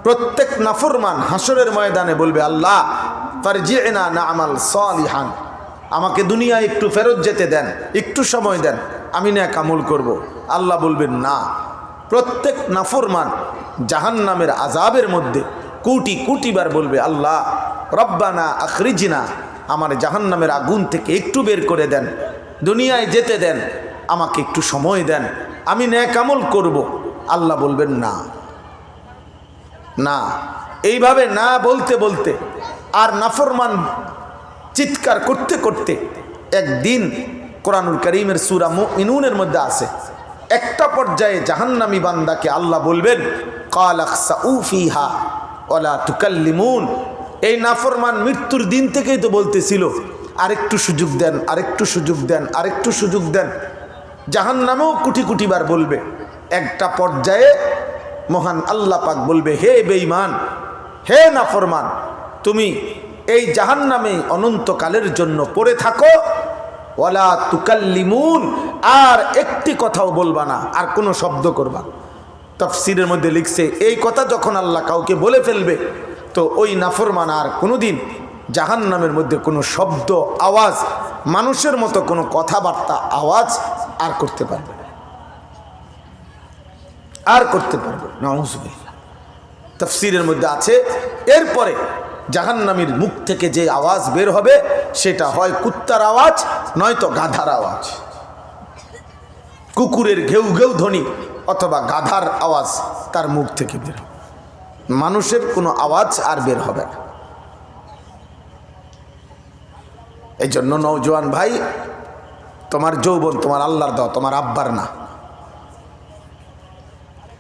প্রত্যেক নাফরমান হাসরের ময়দানে বলবে, আল্লাহ ফারজি'না না'মাল সালিহান, আমাকে দুনিয়ায় একটু ফেরত যেতে দেন, একটু সময় দেন, আমি নেক আমল করব। আল্লাহ বলবেন না। প্রত্যেক নাফরমান জাহান্নামের আযাবের মধ্যে কোটি কোটি বার বলবে, আল্লাহ রব্বানা আখরিজনা, আমার জাহান্নামের আগুন থেকে একটু বের করে দেন, দুনিয়ায় যেতে দেন, আমাকে একটু সময় দেন, আমি নেক আমল করব। আল্লাহ বলবেন না না। এইভাবে না বলতে বলতে আর নাফরমান চিৎকার করতে করতে একদিন কোরআনুল কারীমের সূরা মুমিনুনের মধ্যে আছে, একটা পর্যায়ে জাহান্নামী বান্দাকে আল্লাহ বলবেন, ক্বাল আখসাউ ফিহা ওয়ালা তুকাল্লিমুন। এই নাফরমান মৃত্যুর দিন থেকেই তো বলতেছিল, আরেকটু সুযোগ দেন, আরেকটু সুযোগ দেন, আরেকটু সুযোগ দেন। জাহান্নামেও কোটি কোটি বার বলবে। একটা পর্যায়ে মহান আল্লাহ পাক বলবে, হে বেঈমান, হে নাফরমান, তুমি এই জাহান্নামে অনন্তকালের জন্য পড়ে থাকো, ওয়ালা তুকাল্লিমুন, আর একটি কথাও বলবা না, আর কোনো শব্দ করবা। তাফসীরের মধ্যে লিখছে, এই কথা যখন আল্লাহ কাউকে বলে ফেলবে তো ওই নাফরমান আর কোনোদিন জাহান্নামের মধ্যে কোনো শব্দ আওয়াজ, মানুষের মতো কোনো কথাবার্তা আওয়াজ আর করতে পারবে না, আর করতে পারবে না। নাউযুবিল্লাহ। তাফসীরের মধ্যে আছে, এরপরে জাহান্নামীর মুখ থেকে যে আওয়াজ বের হবে সেটা হয় কুত্তার আওয়াজ, নয়তো গাধার আওয়াজ, কুকুরের ঘেউ ঘেউ ধ্বনি অথবা গাধার আওয়াজ তার মুখ থেকে বের হবে। মানুষের কোনো আওয়াজ আর বের হবে না। এই জন্য নওজোয়ান ভাই, তোমার যৌবন তোমার আল্লাহর দাও, তোমার আব্বার না।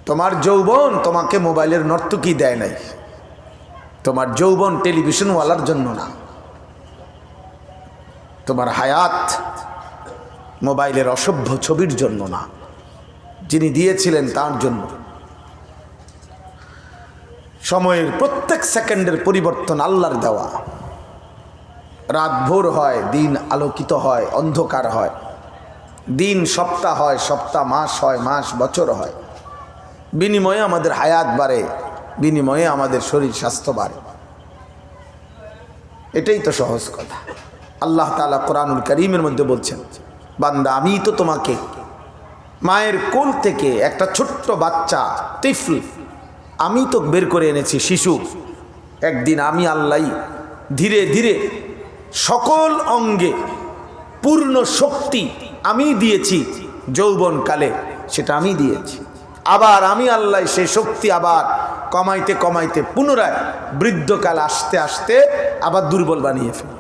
তোমার যৌবন তোমাকে মোবাইলের নর্তকী দেয় নাই, তোমার যৌবন টেলিভিশনওয়ালার জন্য না, তোমার হায়াত মোবাইলের অসভ্য ছবির জন্য না, যিনি দিয়েছিলেন তার জন্য। সময়ের প্রত্যেক সেকেন্ডের পরিবর্তন আল্লাহর দেওয়া। রাত ভোর হয়, দিন আলোকিত হয়, অন্ধকার হয়, দিন সপ্তাহ হয়, সপ্তাহ মাস হয়, মাস বছর হয়। বিনিময়ে আমাদের হায়াত বাড়ে, বিনিময়ে আমাদের শরীর স্বাস্থ্য বাড়ে। এটাই তো সহজ কথা। আল্লাহ তাআলা কোরআনুল কারীমের মধ্যে বলছেন, বান্দা আমি তো তোমাকে মায়ের কোল থেকে একটা ছোট্ট বাচ্চা তিফল আমি তো বের করে এনেছি, শিশু। একদিন আমি আল্লাহ ধীরে ধীরে সকল অঙ্গে পূর্ণ শক্তি আমি দিয়েছি, যৌবনকালে সেটা আমি দিয়েছি। আবার আমি আল্লাহ সেই শক্তি আবার কমাইতে কমাইতে পুনরায় বৃদ্ধকাল আসতে আসতে আবার দুর্বল বানিয়ে ফেলি।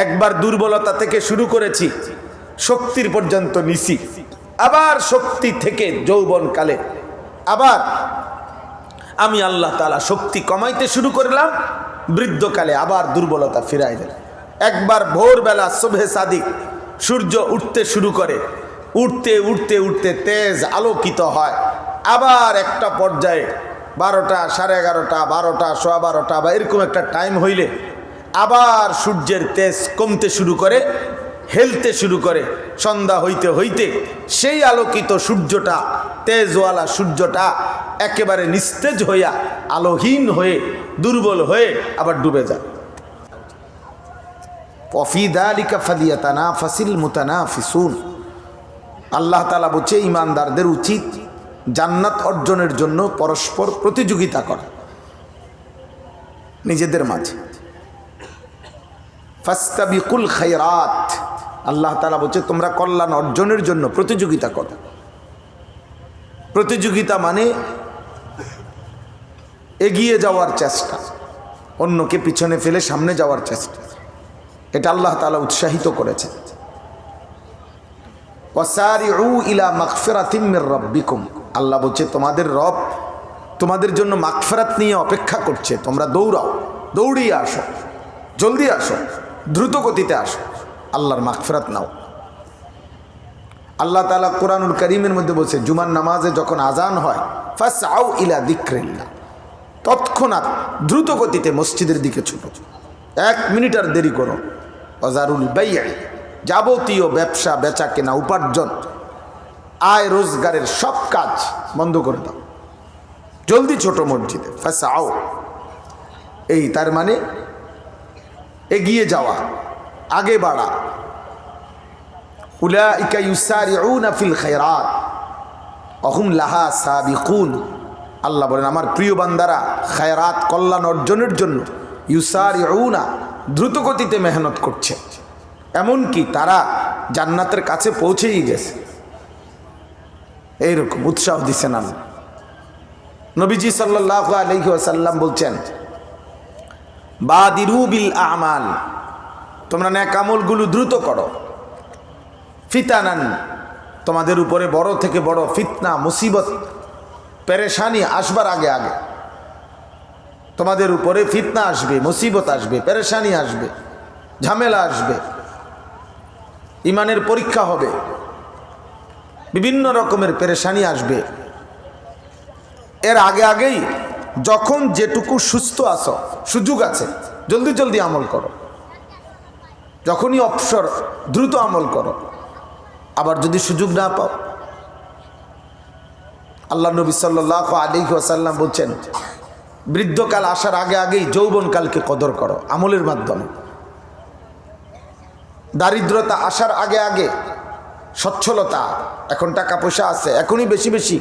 একবার দুর্বলতা থেকে শুরু করেছি, শক্তির পর্যন্ত নিছি, আবার শক্তি থেকে যৌবনকালে আবার আমি আল্লাহ তাআলা শক্তি কমাইতে শুরু করলাম, বৃদ্ধকালে আবার দুর্বলতা ফিরাই দিলাম। একবার ভোরবেলা সুবহে সাদিক সূর্য উঠতে শুরু করে, উঠতে উঠতে উঠতে তেজ আলোকিত হয়, আবার একটা পর্যায়ে 12টা, 11:30, 12টা, 12:15 বা এরকম একটা টাইম হইলে আবার সূর্যের তেজ কমতে শুরু করে, হেলতে শুরু করে। সন্ধ্যা হইতে হইতে সেই আলোকিত সূর্যটা, তেজওয়ালা সূর্যটা একেবারে নিস্তেজ হইয়া, আলোহীন হয়ে, দুর্বল হয়ে আবার ডুবে যায়। ওয়াফি যালিকা ফালিয়াতানাফাসিল মুতানাফিসুন। আল্লাহ তাআলা বলছে, ঈমানদারদের উচিত জান্নাত অর্জনের জন্য পরস্পর প্রতিযোগিতা করা নিজেদের মাঝে। ফাস্তাবিকুল খায়রাত, আল্লাহ তাআলা বলছে তোমরা কল্যাণ অর্জনের জন্য প্রতিযোগিতা করো। প্রতিযোগিতা মানে এগিয়ে যাওয়ার চেষ্টা, অন্যকে পিছনে ফেলে সামনে যাওয়ার চেষ্টা। এটা আল্লাহ তাআলা উৎসাহিত করেছেন। ওয়াসারিউ ইলা মাগফিরাতিম মির রাব্বিকুম, আল্লাহ বলছে তোমাদের রব তোমাদের জন্য মাগফিরাত নিয়ে অপেক্ষা করছে, তোমরা দৌড়াও, দৌড়িয়ে আসো, জলদি আসো, দ্রুত গতিতে আসো, আল্লাহর মাগফিরাত নাও। আল্লাহ তাআলা কোরআনুল কারীমের মধ্যে বলছে, জুমার নামাজে যখন আজান হয়, ফাসআউ ইলা যিকরিল্লাহ, তৎক্ষণাৎ দ্রুত গতিতে মসজিদের দিকে ছুটো, 1 মিনিট আর দেরি করো। ওয়াজারুল বাই'a, যাবতীয় ব্যবসা বেচা কেনা, উপার্জন, আয় রোজগারের সব কাজ বন্ধ করে দাও। জলদি ছোট মসজিদে, ফাসাও, এই তার মানে এগিয়ে যাওয়া, আগে বাড়া। উলাইকা ইউসারিউনা ফিল খায়রাত ওয়া হুম লাহা সাবিকুন। আল্লাহ বলেন আমার প্রিয় বান্দারা খায়রাত কল্যাণ অর্জনের জন্য ইউসারিউনা দ্রুত গতিতে মেহনত করছে, এমনকি তারা জান্নাতের কাছে পৌঁছেই গেছে। এইরকম উৎসাহ দিচ্ছেন আল্লাহ। নবীজি সাল্লাল্লাহু আলাইহি ওয়াসাল্লাম বলছেন বাদিরু বিল আমাল, তোমরা নেক আমলগুলো দ্রুত করো। ফিতানান, তোমাদের উপরে বড় থেকে বড় ফিতনা মুসিবত পেরেশানি আসবার আগে আগে তোমাদের উপরে ফিতনা আসবে, মুসিবত আসবে, পেরেশানি আসবে, ঝামেলা আসবে, ইমানের পরীক্ষা হবে, বিভিন্ন রকমের পেরেশানি আসবে। এর আগে আগেই যখন যেটুকু সুস্থ আছো, সুযোগ আছে, জলদি জলদি আমল করো। যখনই অবসর দ্রুত আমল করো। আবার যদি সুযোগ না পাও, আল্লাহ নবী সাল্লাল্লাহু আলাইহি ওয়াসাল্লাম বলছেন বৃদ্ধকাল আসার আগে আগেই যৌবনকালকে কদর করো আমলের মাধ্যমে। দারিদ্রতা আসার আগে আগে সচ্ছলতা, এখন টাকা পয়সা আছে, এখনই বেশি বেশি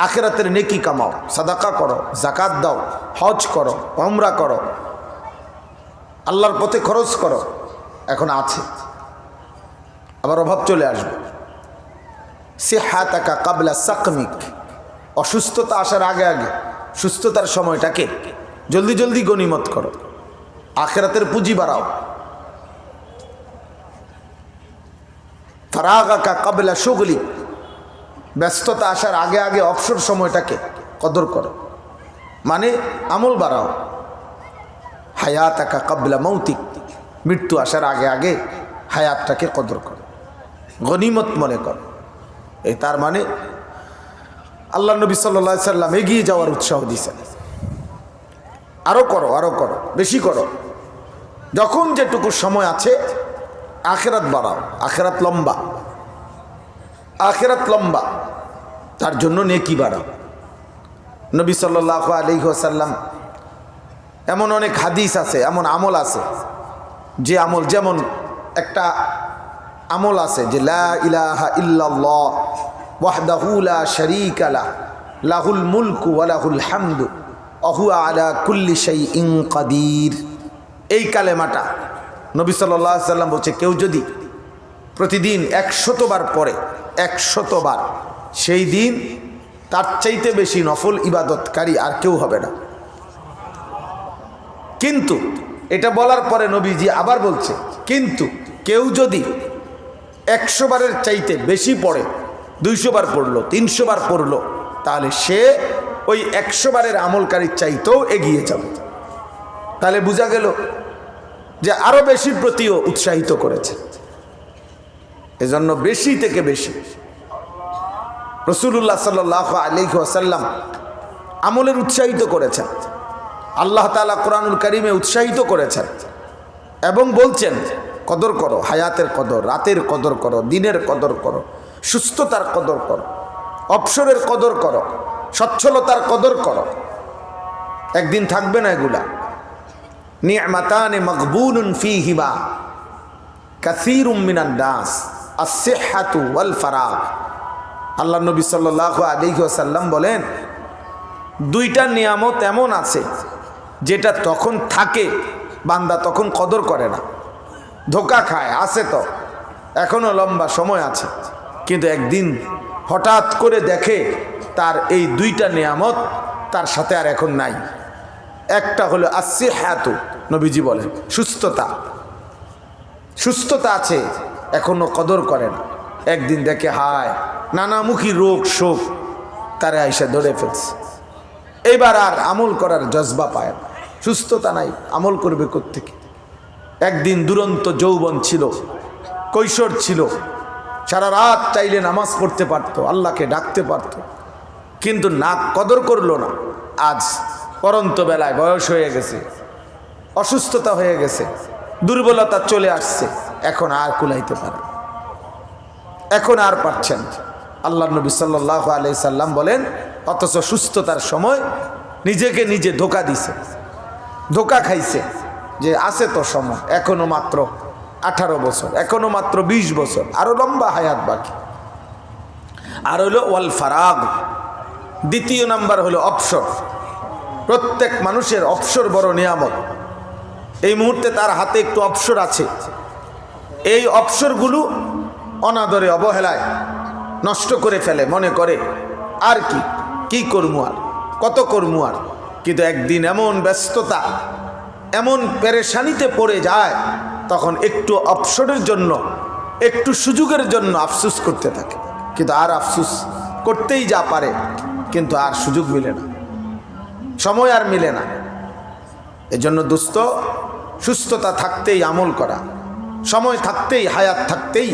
আখিরাতের নেকি কামাও, সাদাকা করো, জাকাত দাও, হজ করো, উমরা করো, আল্লাহর পথে খরচ করো। এখন আছে, আবার অভাব চলে আসবে। সিহাতাকা কাবলা সাকমিক, অসুস্থতা আসার আগে আগে সুস্থতার সময়টাকে জলদি জলদি গনিমত করো, আখিরাতের পুঁজি বাড়াও। ফারাগাকা কাবলা শুগলি, ব্যস্ততা আসার আগে আগে অবসর সময়টাকে কদর করো, মানে আমল বাড়াও। হায়াতাকা কাবলা মৌতিক, মৃত্যু আসার আগে আগে হায়াতটাকে কদর করো, গনিমত মনে করো। এই তার মানে আল্লাহ নবী সাল্লাল্লাহু আলাইহি সাল্লাম এগিয়ে যাওয়ার উৎসাহ দিয়েছেন। আরো করো, আরো করো, বেশি করো। যখন যেটুকু সময় আছে আখিরাত বাড়াও। আখিরাত লম্বা, আখিরাত লম্বা, তার জন্য নেকি বাড়াও। নবী সাল্লাল্লাহু আলাইহি ওয়াসাল্লাম এমন অনেক হাদিস আছে, এমন আমল আছে, যে আমল, যেমন একটা আমল আছে যে লা ইলাহা ইল্লাল্লাহ ওয়াহদাহু লা শারীকা লাহ লাহুল মুলকু ওয়া লাহুল হামদু ওয়া হুয়া আলা কুল্লি শাইইন কাদির। এই কালেমাটা নবী সাল্লাল্লাহু আলাইহি ওয়াসাল্লাম বলছে কেউ যদি প্রতিদিন 100 বার পড়ে, 100 বার, সেই দিন তার চাইতে বেশি নফল ইবাদতকারী আর কেউ হবে না। কিন্তু এটা বলার পরে নবীজি আবার বলছে কিন্তু কেউ যদি 100 বারের চাইতে বেশি পড়ে, 200 বার পড়লো, 300 বার পড়লো, তাহলে সে ওই 100 বারের আমলকারীর চাইতেও এগিয়ে যাবে। তাহলে বোঝা গেল যে আরো বেশি প্রতিও উৎসাহিত করেছে। এজন্য বেশি থেকে বেশি রাসূলুল্লাহ সাল্লাল্লাহু আলাইহি ওয়াসাল্লাম আমলের উৎসাহিত করেছেন। আল্লাহ তাআলা কোরআনুল কারীমে উৎসাহিত করেছেন এবং বলছেন কদর করো, হায়াতের কদর, রাতের কদর করো, দিনের কদর করো, সুস্থতার কদর করো, অবসরের কদর করো, সচ্ছলতার কদর করো। একদিন থাকবে না এগুলা। নি'মাতানে মাগবুনুন ফীহিমা কাসীরুম মিনান নাস আস-সিহহাতু ওয়াল ফারাগ। আল্লাহ নবী সাল্লাল্লাহু আলাইহি ওয়াসাল্লাম বলেন দুইটা নিয়ামত এমন আছে যেটা তখন থাকে বান্দা তখন কদর করে না, ধোকা খায়। আছে তো, এখনো লম্বা সময় আছে, কিন্তু একদিন হঠাৎ করে দেখে তার এই দুইটা নিয়ামত তার সাথে আর এখন নাই। একটা হলো আস-সিহহাতু, নবীজি বলেন সুস্থতা, সুস্থতা আছে এখনো কদর করে না। একদিন দেখে হায় নানামুখী রোগ শোক তারে আইসা ধরে ফেলছে, এবার আর আমল করার জজবা পায় না, সুস্থতা নাই, আমল করবে কোত্থেকে? একদিন দুরন্ত যৌবন ছিল, কৈশোর ছিল, সারা রাত চাইলে নামাজ পড়তে পারতো, আল্লাহকে ডাকতে পারতো, কিন্তু না কদর করলো না। আজ পরন্ত বেলায় বয়স হয়ে গেছে, অসুস্থতা হয়ে গেছে, দুর্বলতা চলে আসছে, এখন আর কুলাইতে পারে, এখন আর পারছেন। আল্লাহ নবী সাল্লাল্লাহু আলাইহি সাল্লাম বলেন অথচ সুস্থতার সময় নিজেকে নিজে ধোকা দিছে, ধোকা খাইছে যে আছে তো সময়, এখনো মাত্র 18 বছর, এখনো মাত্র 20 বছর, আরো লম্বা হায়াত বাকি। আর হলো ওয়াল ফারাগ, দ্বিতীয় নাম্বার হলো অবসর। প্রত্যেক মানুষের অবসর বড় নিয়ামত। এই মুহূর্তে তার হাতে একটু অবসর আছে, এই অবসরগুলো অনাদরে অবহেলায় নষ্ট করে ফেলে, মনে করে আর কি করবো, আর কত করবো আর। কিন্তু একদিন এমন ব্যস্ততা, এমন পেরেশানিতে পড়ে যায়, তখন একটু অবসরের জন্য, একটু সুযোগের জন্য আফসোস করতে থাকে। কিন্তু আর আফসোস করতেই যা পারে, কিন্তু আর সুযোগ মিলে না, সময় আর মিলে না। এজন্য দোস্ত, সুস্থতা থাকতেই আমল করা, সময় থাকতেই, হায়াত থাকতেই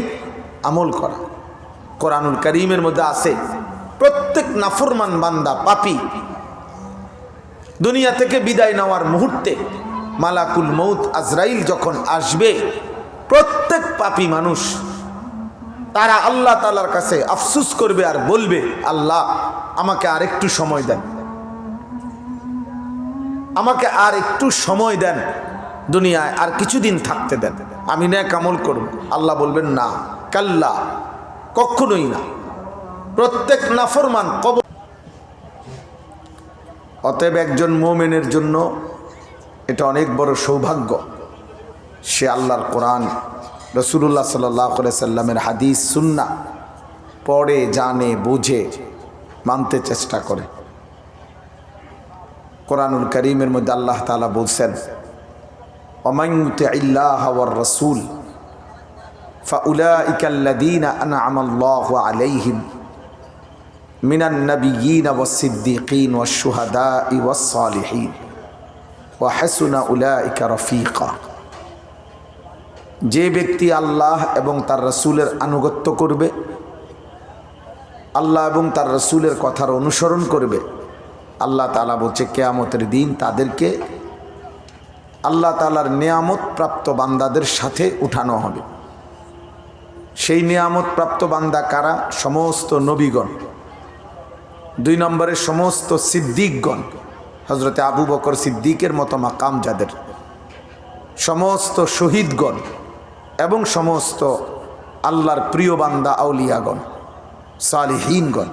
আমল করা। কোরআনুল কারীমের মধ্যে আছে প্রত্যেক নাফরমান বান্দা, পাপী, দুনিয়া থেকে বিদায় নেওয়ার মুহূর্তে মালাকুল মউত আজরাইল যখন আসবে, প্রত্যেক পাপী মানুষ তারা আল্লাহ তাআলার কাছে আফসোস করবে আর বলবে, আল্লাহ আমাকে আর একটু সময় দেন, আমাকে আর একটু সময় দেন, দুনিয়ায় আর কিছুদিন থাকতে দেন, আমি নেক আমল করব। আল্লাহ বলবেন, না, কাল্লা, কখনোই না। প্রত্যেক নাফরমান কবর। অতএব একজন মুমিনের জন্য এটা অনেক বড় সৌভাগ্য, সে আল্লাহর কোরআন, রাসূলুল্লাহ সাল্লাল্লাহু আলাইহি সাল্লামের হাদিস, সুন্নাহ পড়ে, জানে, বুঝে, মানতে চেষ্টা করে। কোরআনুল কারীমের মধ্যে আল্লাহ তাআলা বলছেন, ওমান ইউতিইল্লাহা ওয়ার রাসূল ফাউলাইকাল্লাযীনা আনআমাল্লাহু আলাইহিম মিনান নাবিয়্যিনা ওয়াস সিদ্দীকিন ওয়াশ শুহাদাই ওয়াস সালিহিন ওয়া হাসুনা উলাইকা রাফীকা। যে ব্যক্তি আল্লাহ এবং তার রাসূলের আনুগত্য করবে, আল্লাহ এবং তার রাসূলের কথার অনুসরণ করবে, আল্লাহ তাআলা বলছে কিয়ামতের দিন তাদেরকে আল্লাহ তাআলার নিয়ামত প্রাপ্ত বান্দাদের সাথে উঠানো হবে। সেই নিয়ামত প্রাপ্ত বান্দা কারা? সমস্ত নবীগণ, 2 নম্বরে সমস্ত সিদ্দিকগণ, হযরতে আবু বকর সিদ্দিকের মতো মাকাম যাদের, সমস্ত শহীদগণ এবং সমস্ত আল্লাহর প্রিয় বান্দা আউলিয়াগণ, সালিহিনগণ,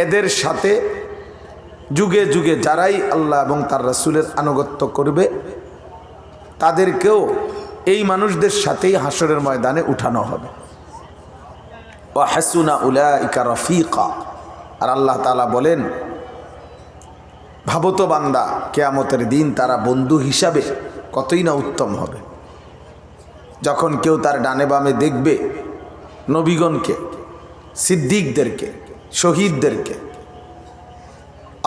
এদের সাথে যুগে যুগে যারাই আল্লাহ এবং তার রাসূলের আনুগত্য করবে, তাদেরকেও এই মানুষদের সাথেই হাসরের ময়দানে উঠানো হবে। ওয়া হাসুনা উলাইকা রাফীকা। আর আল্লাহ তাআলা বলেন, ভাবো তো বান্দা, কিয়ামতের দিন তারা বন্ধু হিসাবে কতই না উত্তম হবে। যখন কেউ তার ডানে বামে দেখবে নবীগণকে, সিদ্দিকদেরকে, শহীদদেরকে,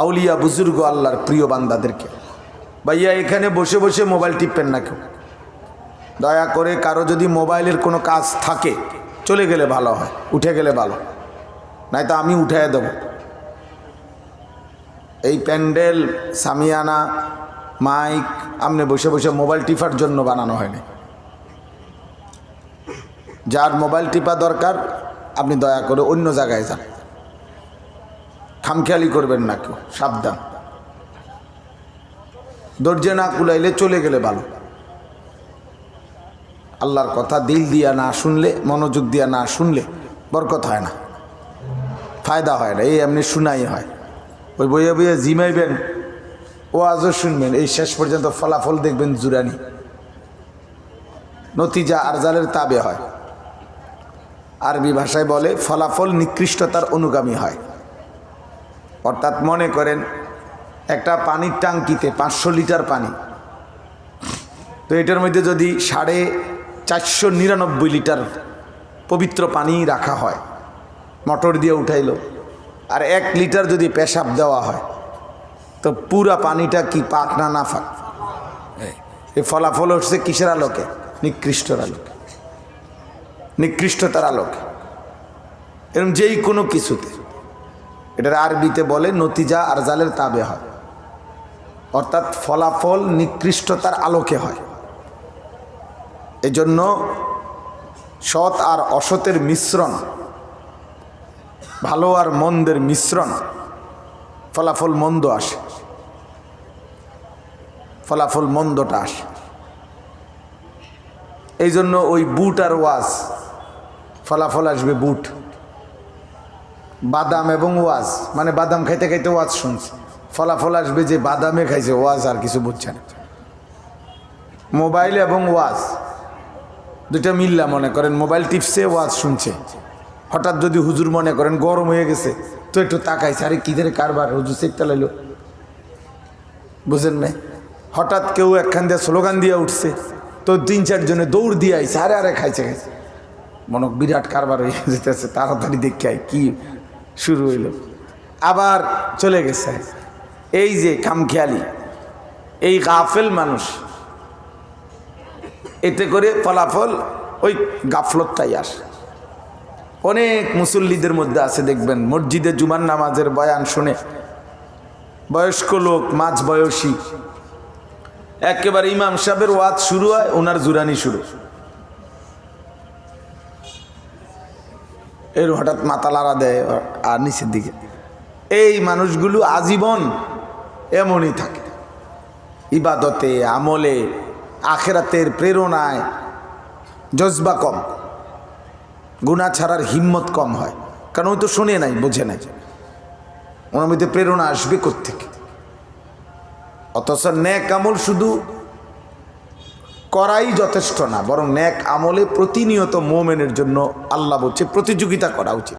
আউলিয়া বুজুর্গ, আল্লাহর প্রিয় বান্দাদেরকে। ভাইয়া, এখানে বসে বসে মোবাইল টিপবেন না কেউ, দয়া করে। কারো যদি মোবাইলের কোনো কাজ থাকে, চলে গেলে ভালো হয়, উঠে গেলে ভালো, নয়তো আমি উঠাইয়া দেব। এই প্যান্ডেল, সামিয়ানা, মাইক আপনি বসে বসে মোবাইল টিপার জন্য বানানো হয়নি। যার মোবাইল টিপা দরকার, আপনি দয়া করে অন্য জায়গায় যান, খামখেয়ালি করবেন না কেউ, সাবধান। দরজা না কুলাইলে চলে গেলে ভালো। আল্লাহর কথা দিল দিয়া না শুনলে, মনোযোগ দিয়া না শুনলে বরকত হয় না, ফায়দা হয় না। এই এমনি শুনাই হয়, ওই বইয়ে বইয়ে জিমাইবেন, ও আজও শুনবেন, এই শেষ পর্যন্ত ফলাফল দেখবেন জুরানি, নতিজা আরজালের তাবে হয়। আরবি ভাষায় বলে ফলাফল নিকৃষ্টতার অনুগামী হয়। অর্থাৎ মনে করেন একটা পানির ট্যাঙ্কিতে 500 লিটার পানি, তো এটার মধ্যে যদি 499 লিটার পবিত্র পানি রাখা হয়, মোটর দিয়ে উঠাইলো, আর 1 লিটার যদি পেশাব দেওয়া হয়, তো পুরা পানিটা কি পাক না না ফাক? এই ফলাফল হচ্ছে কিসের আলোকে? নিকৃষ্টর আলোকে, নিকৃষ্টতার আলোকে। এরকম যেই কোনো কিছুতে, এটার আরবিতে বলে নতিজা আরজালের তাবে হয়, অর্থাৎ ফলাফল নিকৃষ্টতার আলোকে হয়। এজন্য সৎ আর অসতের মিশ্রণ, ভালো আর মন্দের মিশ্রণ, ফলাফল মন্দ আসে, ফলাফল মন্দটা আসে। এই জন্য ওই বুট আর ওয়াজ, ফলাফল আসবে বুট। বাদাম এবং ওয়াজ, মানে বাদাম খাইতে খাইতে ওয়াজ শুনছে, ফলাফল আসবে যে বাদামে খাইছে, ওয়াজ আর কিছু বুঝছে না। মোবাইল এবং ওয়াজ দুইটা মিল্লা, মনে করেন মোবাইল টিপসে ওয়াজ শুনছে, হঠাৎ যদি হুজুর মনে করেন গরম হয়ে গেছে তো একটু তাকাইছে, আরে কিদের কারবার, হুজুর চেকটা লাইলো, বুঝেন না? হঠাৎ কেউ একখান দিয়ে স্লোগান দিয়ে উঠছে তো 3-4 জনে দৌড় দিয়ে আইছে, আরে আরে খাইছে খাইছে, মনে বিরাট কারবার হয়ে যেতেছে, তাড়াতাড়ি দেখে আয় কি শুরু হইল, আবার চলে গেছে। এই যে খামখেয়ালি, এই গাফেল মানুষ, এতে করে ফলাফল ওই গাফলতটাই আসে। অনেক মুসল্লিদের মধ্যে আছে দেখবেন, মসজিদে জুমার নামাজের বয়ান শুনে বয়স্ক লোক, মাঝ বয়সী, একেবারে ইমাম সাহেবের ওয়াজ শুরু হয়, ওনার জুরানি শুরু, এর হঠাৎ মাথা লাড়া দেয় আর নিচের দিকে। এই মানুষগুলো আজীবন এমনই থাকে, ইবাদতে, আমলে, আখেরাতের প্রেরণায় জজবা কম, গুনাহ ছাড়ার হিম্মত কম হয়, কারণ ওই তো শুনে নাই, বোঝে নাই, ওনার মধ্যে প্রেরণা আসবে কোত্থেকে? অথচ নেক আমল শুধু করাই যথেষ্ট না, বরং নেক আমলে প্রতিনিয়ত মোমেনের জন্য আল্লাহ বলছে প্রতিযোগিতা করা উচিত।